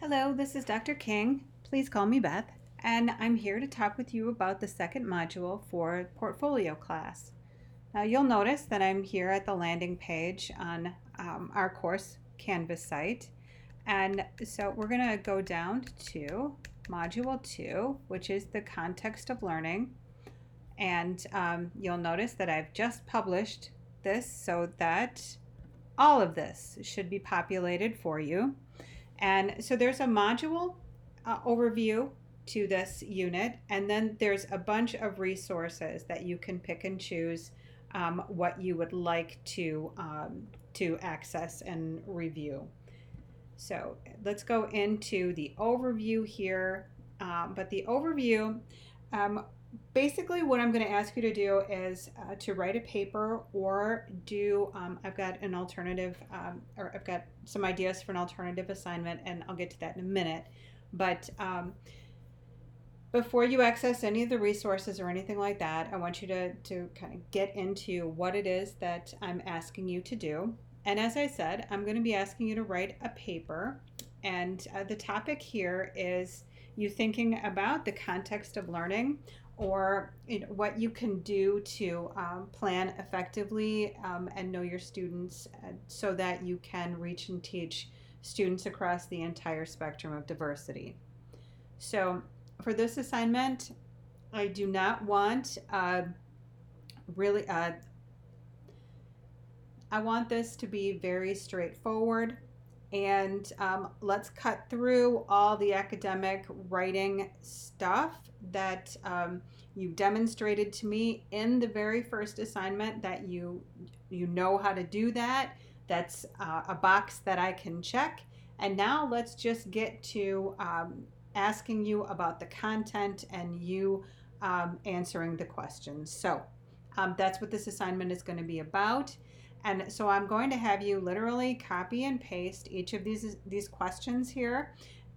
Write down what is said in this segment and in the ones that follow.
Hello, this is Dr. King. Please call me Beth, and I'm here to talk with you about the second module for portfolio class. Now, you'll notice that I'm here at the landing page on our course Canvas site, and so we're going to go down to Module 2, which is the context of learning, and you'll notice that I've just published this so that all of this should be populated for you. And so there's a module overview to this unit, and then there's a bunch of resources that you can pick and choose what you would like to access and review. So let's go into the overview here. But the overview, basically what I'm going to ask you to do is to write a paper or do, I've got an alternative, or I've got some ideas for an alternative assignment, and I'll get to that in a minute. But before you access any of the resources or anything like that, I want you to kind of get into what it is that I'm asking you to do. And as I said, I'm going to be asking you to write a paper. And the topic here is you thinking about the context of learning, or what you can do to plan effectively and know your students so that you can reach and teach students across the entire spectrum of diversity. So for this assignment, I do not want really, I want this to be very straightforward. And let's cut through all the academic writing stuff that you demonstrated to me in the very first assignment, that you know how to do that. That's a box that I can check. And now let's just get to asking you about the content and you answering the questions. So that's what this assignment is going to be about. And so I'm going to have you literally copy and paste each of these questions here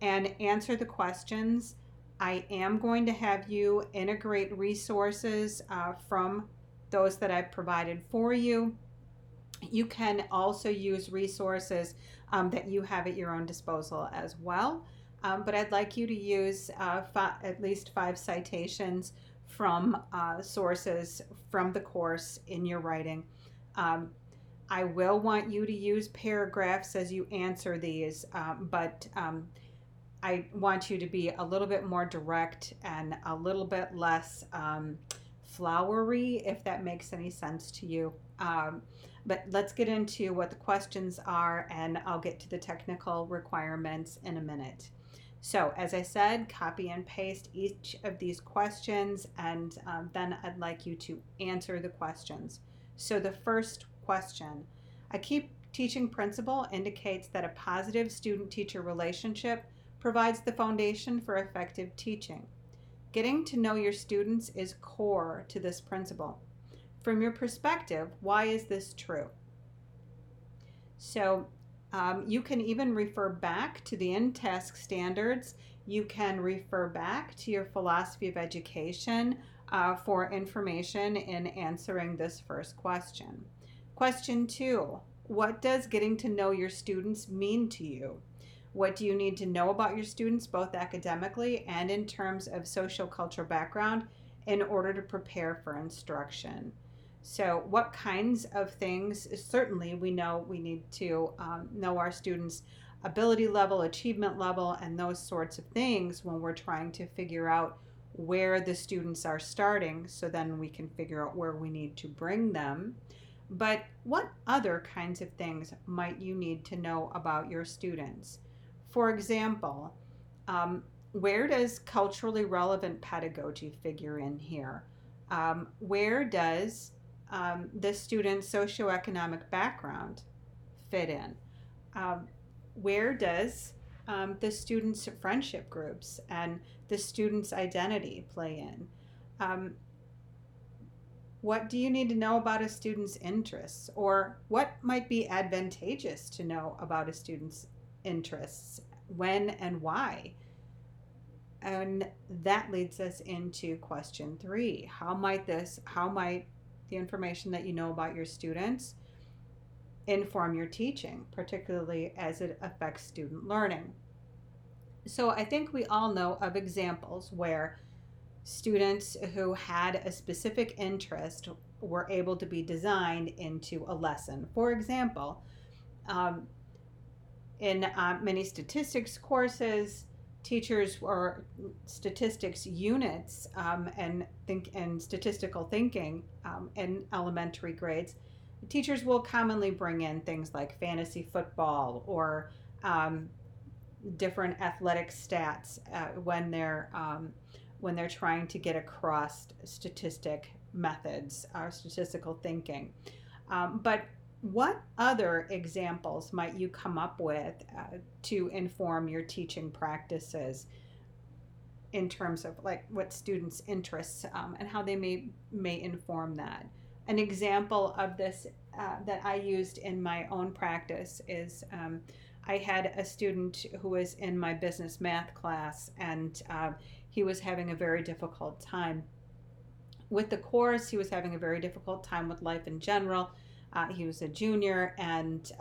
and answer the questions. I am going to have you integrate resources from those that I've provided for you. You can also use resources that you have at your own disposal as well. But I'd like you to use at least 5 citations from sources from the course in your writing. I will want you to use paragraphs as you answer these, but I want you to be a little bit more direct and a little bit less flowery, if that makes any sense to you. But let's get into what the questions are, and I'll get to the technical requirements in a minute. So as I said, copy and paste each of these questions, and then I'd like you to answer the questions. So the first question: a key teaching principle indicates that a positive student-teacher relationship provides the foundation for effective teaching. Getting to know your students is core to this principle. From your perspective, why is this true? So you can even refer back to the in-task standards. You can refer back to your philosophy of education for information in answering this first question. Question 2, what does getting to know your students mean to you? What do you need to know about your students, both academically and in terms of social-cultural background, in order to prepare for instruction? So what kinds of things, certainly we know we need to know our students' ability level, achievement level, and those sorts of things when we're trying to figure out where the students are starting, so then we can figure out where we need to bring them. But what other kinds of things might you need to know about your students? For example, where does culturally relevant pedagogy figure in here? Where does the student's socioeconomic background fit in? Where does the student's friendship groups and the student's identity play in? What do you need to know about a student's interests, or what might be advantageous to know about a student's interests, when and why? And that leads us into question 3. How might the information that you know about your students inform your teaching, particularly as it affects student learning? So I think we all know of examples where students who had a specific interest were able to be designed into a lesson. For example, um, in many statistics courses, teachers or statistics units and statistical thinking in elementary grades, teachers will commonly bring in things like fantasy football or um, different athletic stats when they're trying to get across statistic methods or statistical thinking. But what other examples might you come up with to inform your teaching practices in terms of like what students' interests and how they may inform that? An example of this that I used in my own practice is I had a student who was in my business math class, and he was having a very difficult time with the course. He was having a very difficult time with life in general. He was a junior and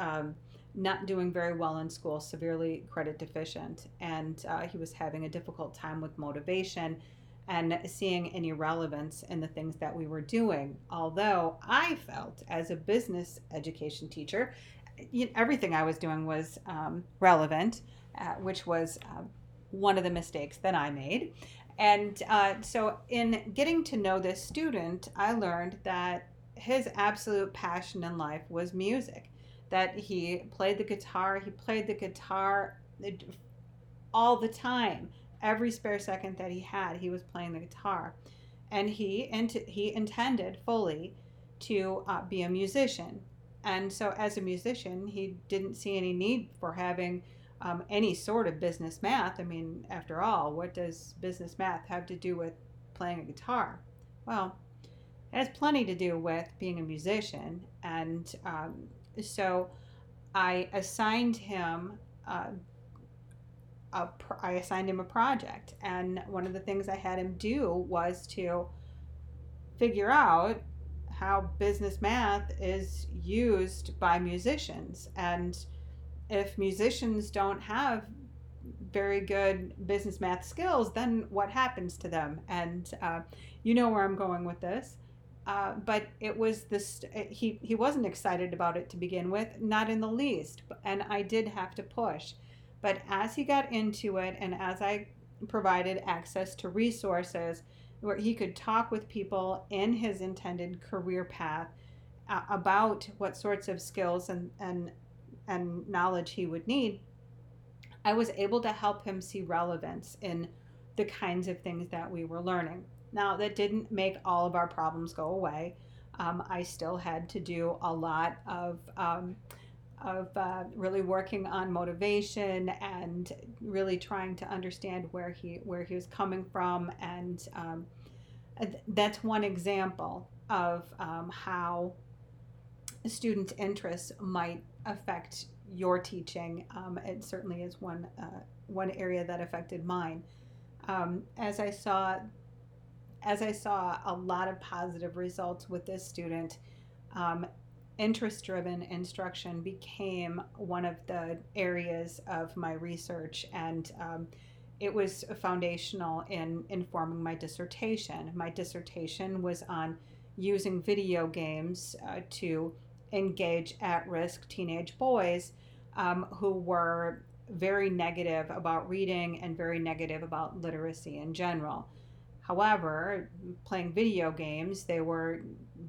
not doing very well in school, severely credit deficient, and he was having a difficult time with motivation and seeing any relevance in the things that we were doing. Although I felt, as a business education teacher, everything I was doing was relevant, which was one of the mistakes that I made. And so, in getting to know this student, I learned that his absolute passion in life was music. That he played the guitar. He played the guitar all the time. Every spare second that he had, he was playing the guitar, and he intended fully to be a musician. And so, as a musician, he didn't see any need for having any sort of business math. I mean, after all, what does business math have to do with playing a guitar? Well, it has plenty to do with being a musician. And so I assigned him uh, I assigned him a project, and one of the things I had him do was to figure out how business math is used by musicians. And if musicians don't have very good business math skills, then what happens to them? And you know where I'm going with this. But it was this. He wasn't excited about it to begin with, not in the least. And I did have to push. But as he got into it, and as I provided access to resources where he could talk with people in his intended career path about what sorts of skills and knowledge he would need, I was able to help him see relevance in the kinds of things that we were learning. Now, that didn't make all of our problems go away. I still had to do a lot of really working on motivation and really trying to understand where he was coming from, and that's one example of how students' interests might affect your teaching. It certainly is one area that affected mine. Um, as I saw as I saw a lot of positive results with this student, um, interest driven instruction became one of the areas of my research, and it was foundational in informing my dissertation. My dissertation was on using video games to engage at risk teenage boys who were very negative about reading and very negative about literacy in general. However, playing video games, they were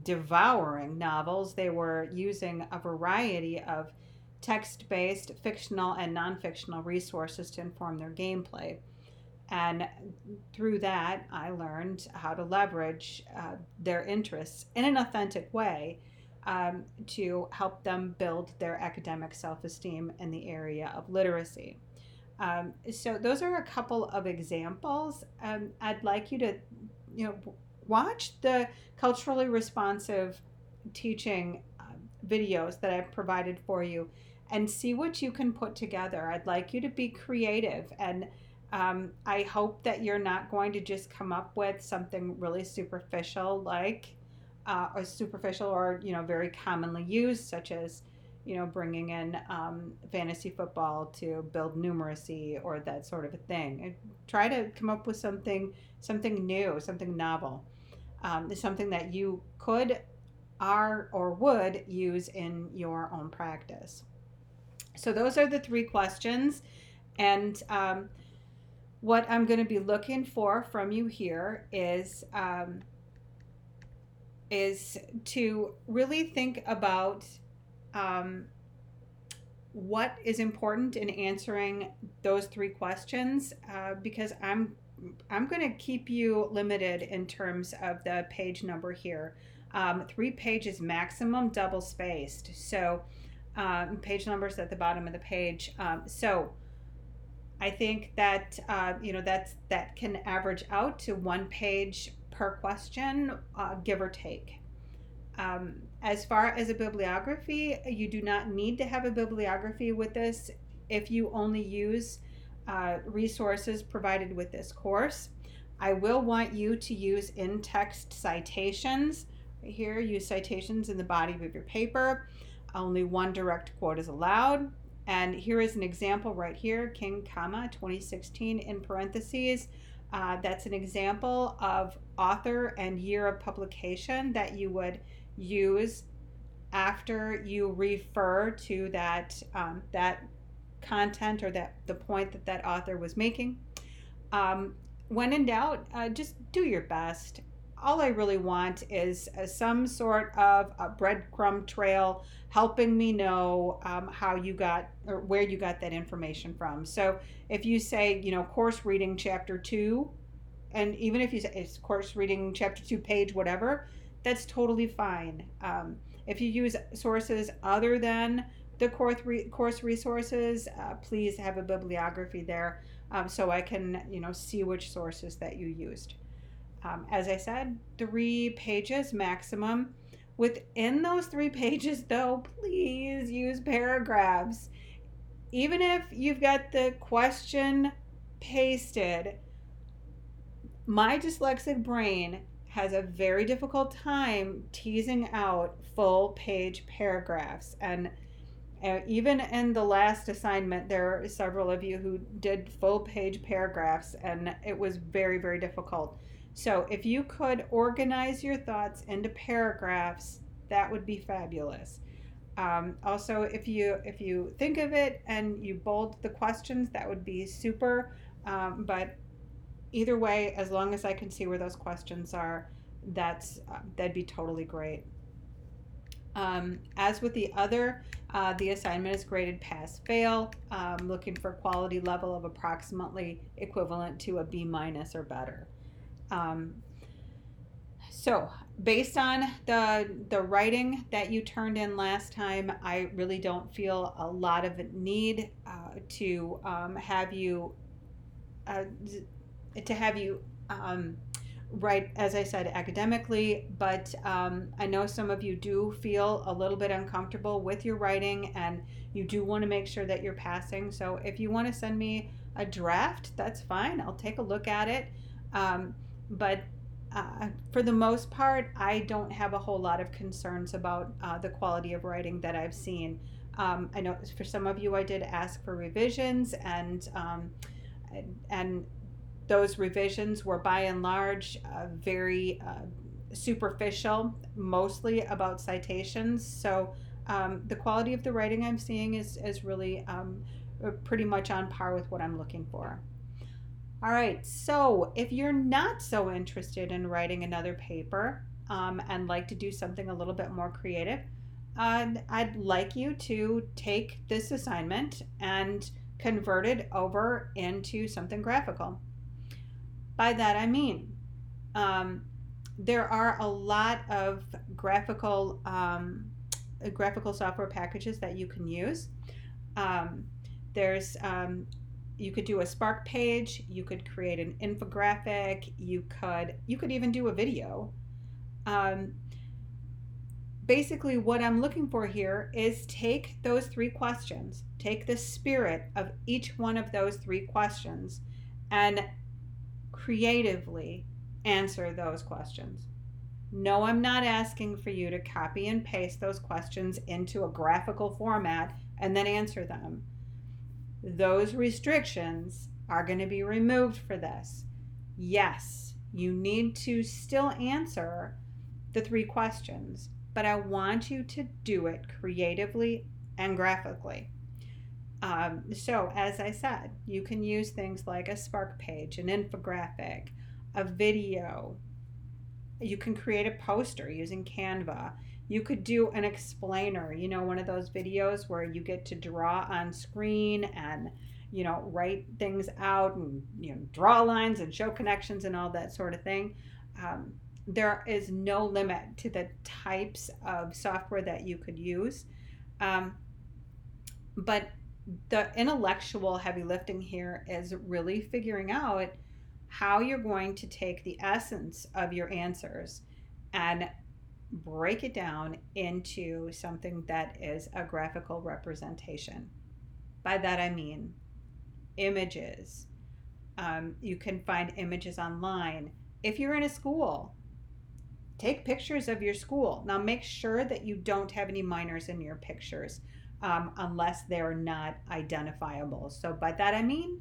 devouring novels. They were using a variety of text based, fictional, and non fictional resources to inform their gameplay. And through that, I learned how to leverage their interests in an authentic way to help them build their academic self esteem in the area of literacy. So those are a couple of examples. I'd like you to, watch the culturally responsive teaching videos that I've provided for you, and see what you can put together. I'd like you to be creative, and I hope that you're not going to just come up with something really superficial, like or superficial or very commonly used, such as bringing in fantasy football to build numeracy or that sort of a thing. And try to come up with something new, something novel, something that you could are or would use in your own practice. So those are the 3 questions. And what I'm going to be looking for from you here is to really think about what is important in answering those 3 questions, because I'm going to keep you limited in terms of the page number here. 3 pages maximum, double spaced. So page numbers at the bottom of the page. So I think that that can average out to 1 page per question, give or take. As far as a bibliography, you do not need to have a bibliography with this if you only use resources provided with this course. I will want you to use in-text citations. Right here, use citations in the body of your paper. Only 1 direct quote is allowed. And here is an example right here, King, 2016 in parentheses. That's an example of author and year of publication that you would use after you refer to that content or the point that author was making. When in doubt, just do your best. All I really want is some sort of a breadcrumb trail helping me know how you got or where you got that information from. So if you say, course reading chapter 2, and even if you say it's course reading chapter 2 page whatever, that's totally fine. If you use sources other than the course resources, please have a bibliography there, so I can see which sources that you used. As I said, 3 pages maximum. Within those 3 pages, though, please use paragraphs. Even if you've got the question pasted, my dyslexic brain has a very difficult time teasing out full page paragraphs. And even in the last assignment, there are several of you who did full page paragraphs, and it was very, very difficult. So if you could organize your thoughts into paragraphs, that would be fabulous. Also, if you think of it and you bold the questions, that would be super. But either way, as long as I can see where those questions are, that'd be totally great. As with the other, the assignment is graded pass-fail, looking for quality level of approximately equivalent to a B- or better. So based on the writing that you turned in last time, I really don't feel a lot of need to have you write, as I said, academically, but I know some of you do feel a little bit uncomfortable with your writing and you do want to make sure that you're passing. So if you want to send me a draft, that's fine. I'll take a look at it. But for the most part, I don't have a whole lot of concerns about the quality of writing that I've seen. I know for some of you I did ask for revisions, and those revisions were by and large very superficial, mostly about citations. So the quality of the writing I'm seeing is really pretty much on par with what I'm looking for. All right, so if you're not so interested in writing another paper and like to do something a little bit more creative, I'd like you to take this assignment and convert it over into something graphical. By that I mean, there are a lot of graphical software packages that you can use. You could do a Spark page, you could create an infographic, you could even do a video. Basically, what I'm looking for here is take those 3 questions, take the spirit of each one of those 3 questions, and creatively answer those questions. No, I'm not asking for you to copy and paste those questions into a graphical format and then answer them. Those restrictions are going to be removed for this. Yes, you need to still answer the 3 questions, but I want you to do it creatively and graphically. So, as I said, you can use things like a Spark page, an infographic, a video. You can create a poster using Canva. You could do an explainer, one of those videos where you get to draw on screen and, write things out and, draw lines and show connections and all that sort of thing. Um, there is no limit to the types of software that you could use. Um, but the intellectual heavy lifting here is really figuring out how you're going to take the essence of your answers and break it down into something that is a graphical representation. By that I mean images. You can find images online. If you're in a school, take pictures of your school. Now make sure that you don't have any minors in your pictures unless they're not identifiable. So by that I mean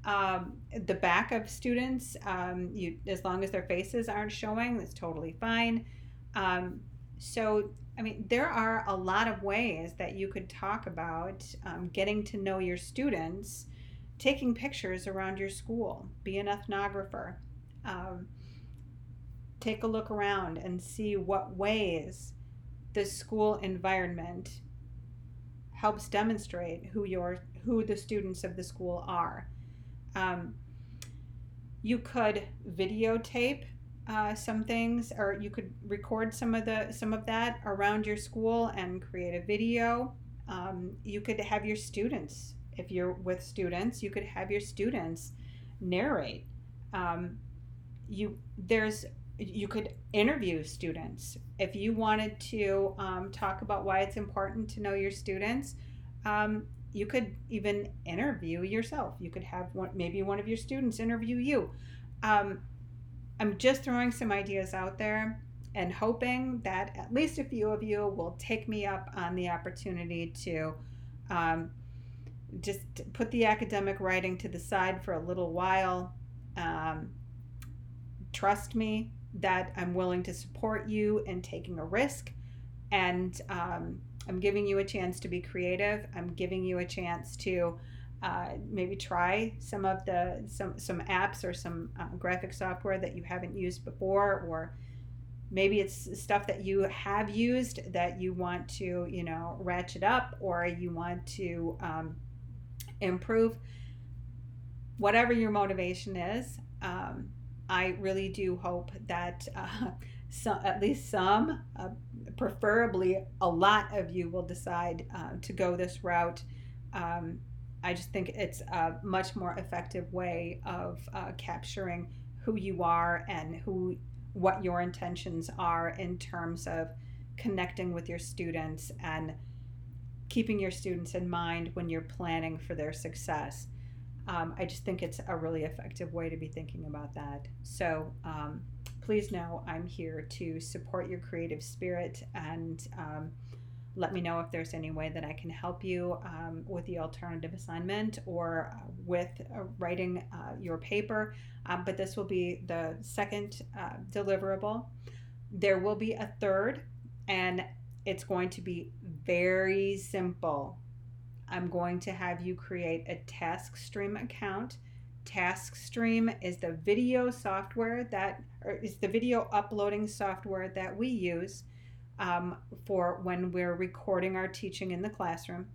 the back of students, as long as their faces aren't showing, that's totally fine. So, I mean, there are a lot of ways that you could talk about getting to know your students, taking pictures around your school, be an ethnographer. Um, Take a look around and see what ways the school environment helps demonstrate who the students of the school are. Um, you could videotape some things, or you could record some of that around your school and create a video. You could have your students, if you're with students, you could have your students narrate. Um, you could interview students if you wanted to talk about why it's important to know your students. You could even interview yourself. You could have maybe one of your students interview you. um, I'm just throwing some ideas out there and hoping that at least a few of you will take me up on the opportunity to um, just put the academic writing to the side for a little while. Um, Trust me that I'm willing to support you in taking a risk, and I'm giving you a chance to be creative. I'm giving you a chance to maybe try some apps or some graphic software that you haven't used before, or maybe it's stuff that you have used that you want to ratchet up, or you want to improve. Whatever your motivation is, I really do hope that at least some, preferably a lot of you, will decide to go this route. Um, I just think it's a much more effective way of capturing who you are and what your intentions are in terms of connecting with your students and keeping your students in mind when you're planning for their success. I just think it's a really effective way to be thinking about that. So please know I'm here to support your creative spirit, and let me know if there's any way that I can help you with the alternative assignment or with writing your paper. But this will be the second deliverable. There will be a third, and it's going to be very simple. I'm going to have you create a TaskStream account. TaskStream is the video uploading software that we use for when we're recording our teaching in the classroom.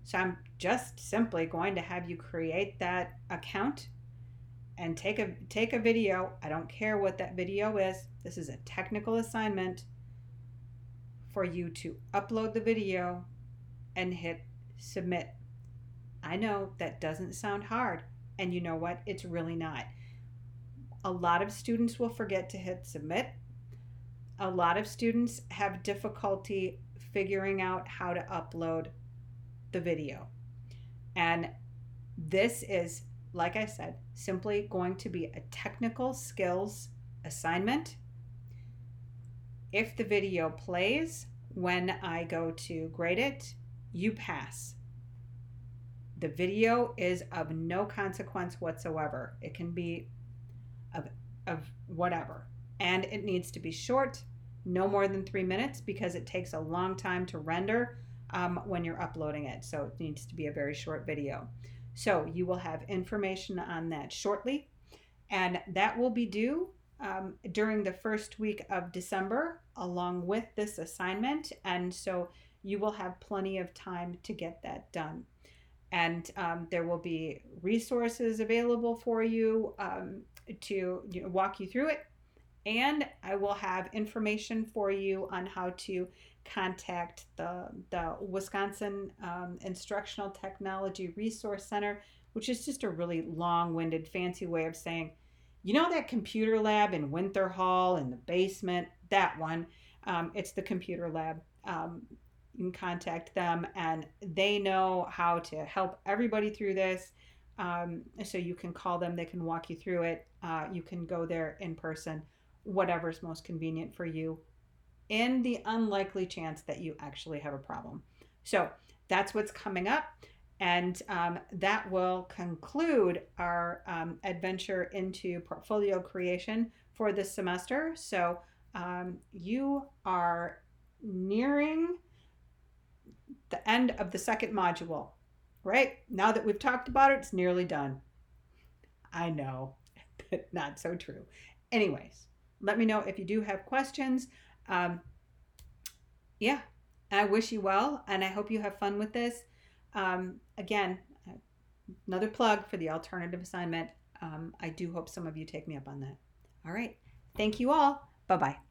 So I'm just simply going to have you create that account and take a video. I don't care what that video is. This is a technical assignment for you to upload the video and hit submit. I know that doesn't sound hard, and you know what? It's really not. A lot of students will forget to hit submit. A lot of students have difficulty figuring out how to upload the video. And this is, like I said, simply going to be a technical skills assignment. If the video plays when I go to grade it, you pass. The video is of no consequence whatsoever. It can be of whatever. And it needs to be short, no more than 3 minutes, because it takes a long time to render when you're uploading it. So it needs to be a very short video. So you will have information on that shortly. And that will be due during the first week of December, along with this assignment. And so you will have plenty of time to get that done. And there will be resources available for you to walk you through it. And I will have information for you on how to contact the Wisconsin Instructional Technology Resource Center, which is just a really long-winded, fancy way of saying, you know, that computer lab in Winter Hall in the basement, that one. It's the computer lab. You can contact them, and they know how to help everybody through this. So you can call them, they can walk you through it. You can go there in person, whatever's most convenient for you, in the unlikely chance that you actually have a problem. So that's what's coming up. And that will conclude our adventure into portfolio creation for this semester. So you are nearing the end of the second module, right? Now that we've talked about it, it's nearly done. I know, but not so true. Anyways, let me know if you do have questions. Yeah, I wish you well, and I hope you have fun with this. Again, another plug for the alternative assignment. I do hope some of you take me up on that. All right. Thank you all. Bye-bye.